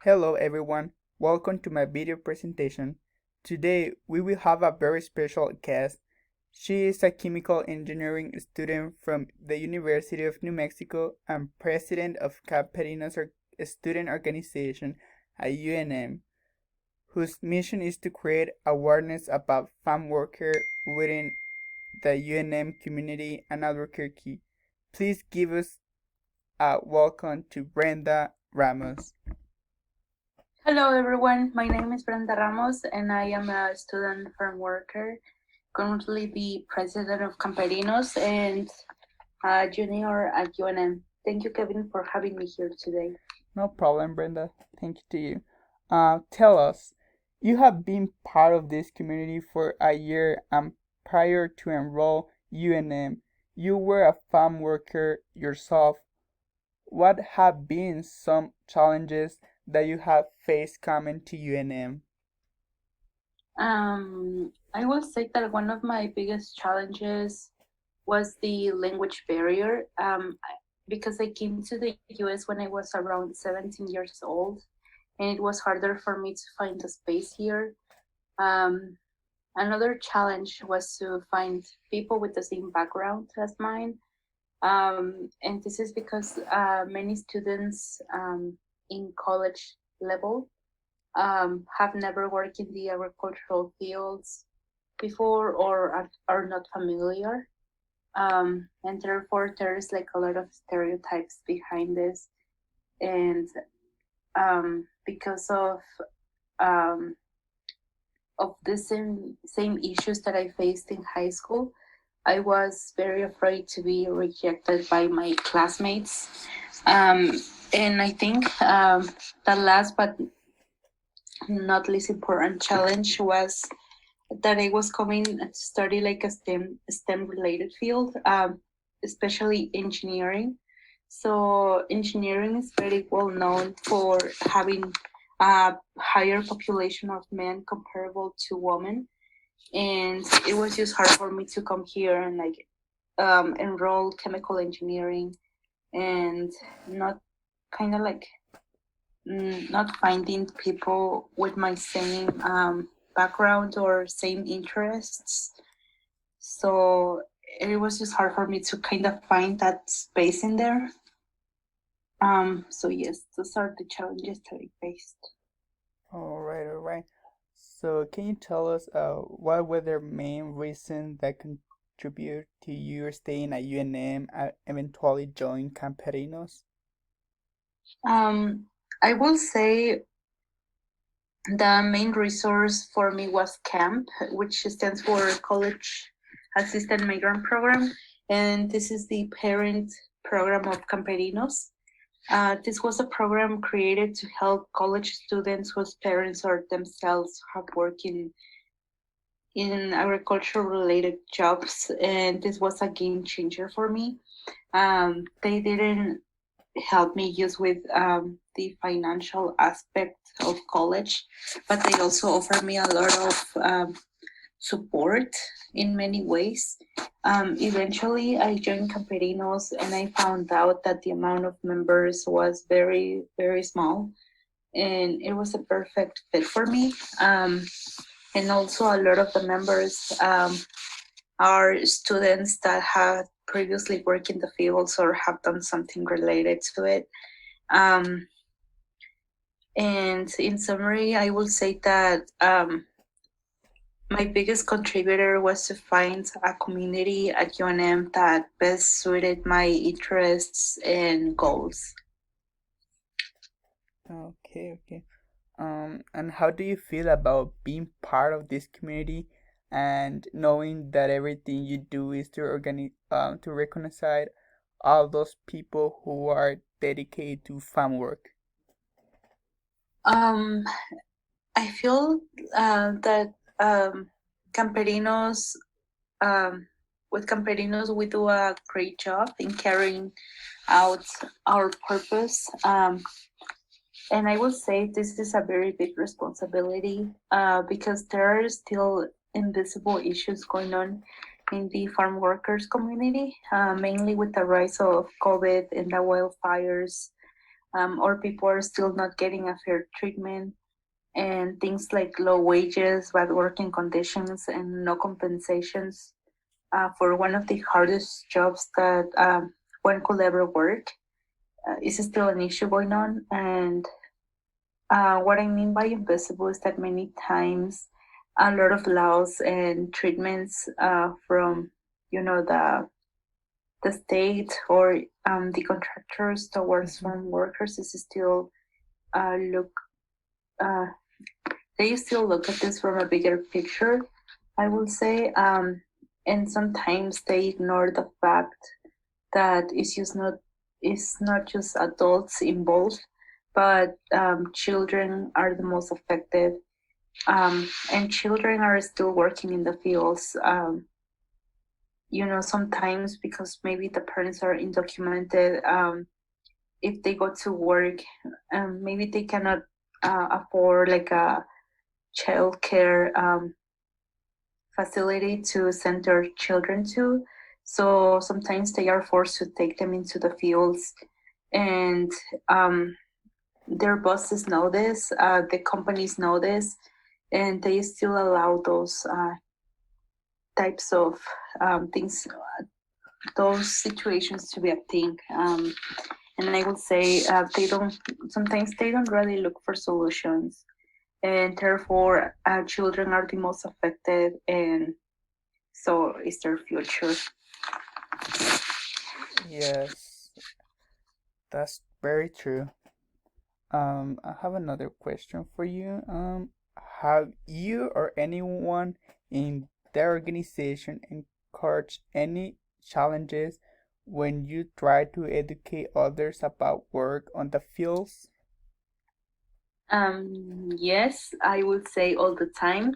Hello everyone, welcome to my video presentation. Today we will have a very special guest. She is a chemical engineering student from the University of New Mexico and president of Caperino's student organization at UNM, whose mission is to create awareness about farm worker within the UNM community and Albuquerque. Please give us a welcome to Brenda Ramos. Hello everyone, my name is Brenda Ramos and I am a student farm worker, currently the president of Camperinos and a junior at UNM. Thank you, Kevin, for having me here today. No problem, Brenda. Thank you to you. Tell us, you have been part of this community for a year and prior to enroll UNM, you were a farm worker yourself. What have been some challenges that you have faced coming to UNM? I will say that one of my biggest challenges was the language barrier because I came to the US when I was around 17 years old and it was harder for me to find a space here. Um, Another challenge was to find people with the same background as mine. And this is because many students in college level have never worked in the agricultural fields before or are not familiar. And therefore, there's like a lot of stereotypes behind this. And because um, of the same issues that I faced in high school, I was very afraid to be rejected by my classmates. Um, and I think the last but not least important challenge was that I was coming to study like a STEM related field, especially engineering. So engineering is very well known for having a higher population of men comparable to women, and it was just hard for me to come here and like enroll chemical engineering and not kind of like not finding people with my same background or same interests. So it was just hard for me to kind of find that space in there. So yes, those are the challenges that I faced. All right. So, can you tell us what were the main reasons that contribute to you staying at UNM and eventually join Camperinos? Um, I will say the main resource for me was CAMP, which stands for College Assistant Migrant Program, and this is the parent program of Camperinos. This was a program created to help college students whose parents or themselves have worked in agriculture related jobs, and this was a game changer for me. They didn't help me just with the financial aspect of college, but they also offered me a lot of support in many ways. Eventually, I joined Camperinos and I found out that the amount of members was very, very small, and it was a perfect fit for me. And also, a lot of the members are students that have previously worked in the fields or have done something related to it. Um, and in summary, I will say that my biggest contributor was to find a community at UNM that best suited my interests and goals. Okay. And how do you feel about being part of this community and knowing that everything you do is to to recognize all those people who are dedicated to farm work? Um, I feel that Camperinos, um, with Camperinos, we do a great job in carrying out our purpose. And I will say this is a very big responsibility because there are still invisible issues going on in the farm workers community, mainly with the rise of COVID and the wildfires. or people are still not getting a fair treatment, and things like low wages, bad working conditions, and no compensations for one of the hardest jobs that one could ever work is still an issue going on. And what I mean by invisible is that many times a lot of laws and treatments from the state or the contractors towards Mm-hmm. farm workers is still look uh, they still look at this from a bigger picture, I will say, and sometimes they ignore the fact that it's not just adults involved, but children are the most affected, and children are still working in the fields. Sometimes because maybe the parents are undocumented. If they go to work, maybe they cannot afford like a childcare facility to send their children to. So sometimes they are forced to take them into the fields, and their bosses know this, the companies know this, and they still allow those types of things, those situations to be a thing. And I would say sometimes they don't really look for solutions, and therefore children are the most affected, and so is their future. Yes, that's very true. I have another question for you. Have you or anyone in the organization encouraged any challenges when you try to educate others about work on the fields? Yes, I would say all the time.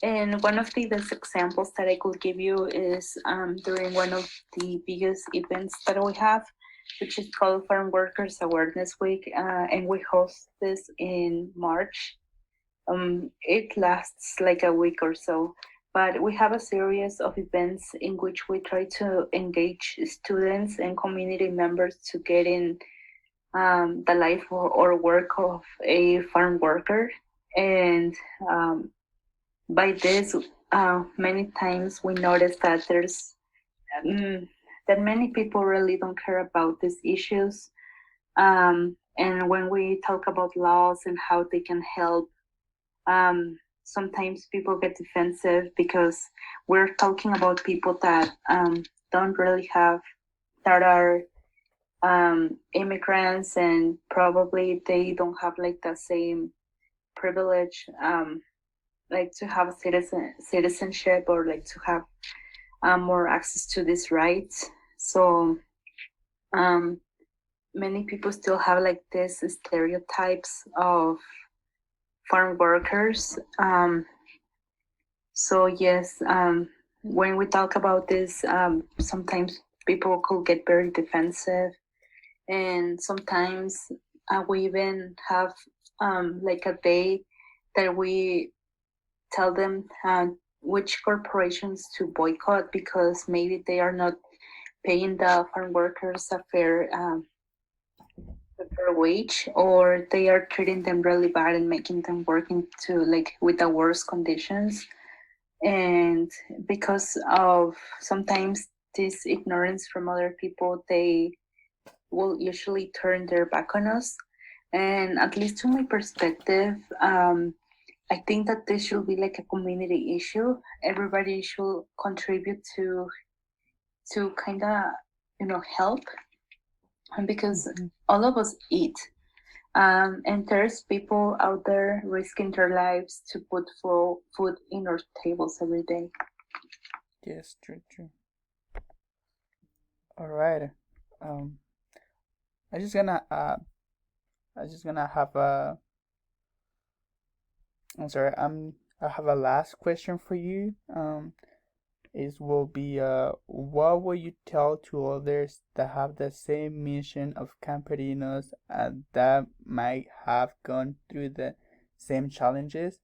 And one of the best examples that I could give you is during one of the biggest events that we have, which is called Farm Workers Awareness Week, and we host this in March. It lasts like a week or so, but we have a series of events in which we try to engage students and community members to get in the life or work of a farm worker. And by this, many times we notice that um, that many people really don't care about these issues. And when we talk about laws and how they can help, sometimes people get defensive because we're talking about people that don't really have, that are immigrants, and probably they don't have like the same privilege, like to have a citizenship, or like to have more access to these rights. So um, many people still have like these stereotypes of farm workers. So yes, when we talk about this, sometimes people could get very defensive, and sometimes we even have like a day that we tell them which corporations to boycott because maybe they are not paying the farm workers a fair wage, or they are treating them really bad and making them work into like with the worst conditions. And because of sometimes this ignorance from other people, they will usually turn their back on us. And at least to my perspective, I think that this should be like a community issue. Everybody should contribute to kind of help, because Mm-hmm. all of us eat. And there's people out there risking their lives to put food in our tables every day. Yes, true, true. All right. Um, I just gonna I just gonna have a. I'm sorry. I have a last question for you. Is will be what will you tell to others that have the same mission of Camperinos and that might have gone through the same challenges?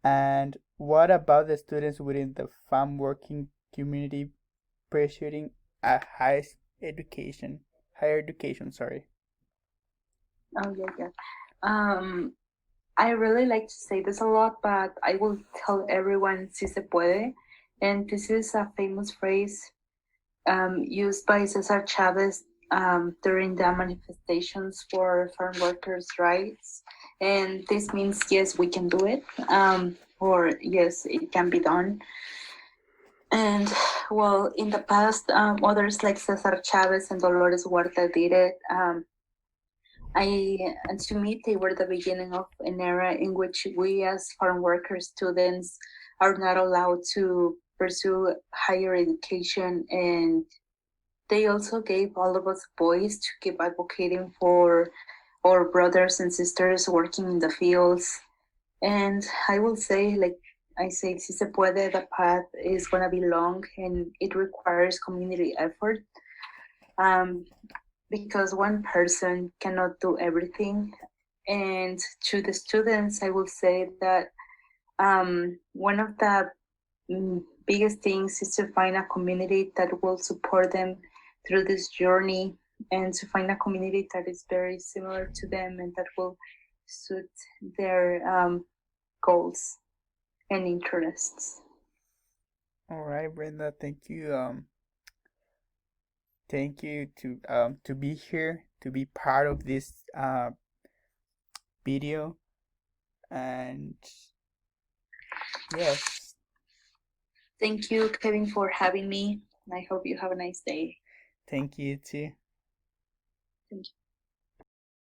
And what about the students within the farm working community pursuing a higher education, sorry? Oh yeah, yeah. I really like to say this a lot, but I will tell everyone si se puede. And this is a famous phrase used by Cesar Chavez during the manifestations for farm workers' rights. And this means, yes, we can do it, or yes, it can be done. And well, in the past, others like Cesar Chavez and Dolores Huerta did it. And to me, they were the beginning of an era in which we, as farm worker students, are not allowed to pursue higher education, and they also gave all of us a voice to keep advocating for our brothers and sisters working in the fields. And I will say, like I say, si se puede, the path is gonna be long and it requires community effort. Um, because one person cannot do everything. And to the students, I will say that one of the biggest things is to find a community that will support them through this journey, and to find a community that is very similar to them and that will suit their goals and interests. All right, Brenda, thank you. Thank you to be here, to be part of this video, and yes, Thank you, Kevin, for having me. I hope you have a nice day. thank you too. Thank you.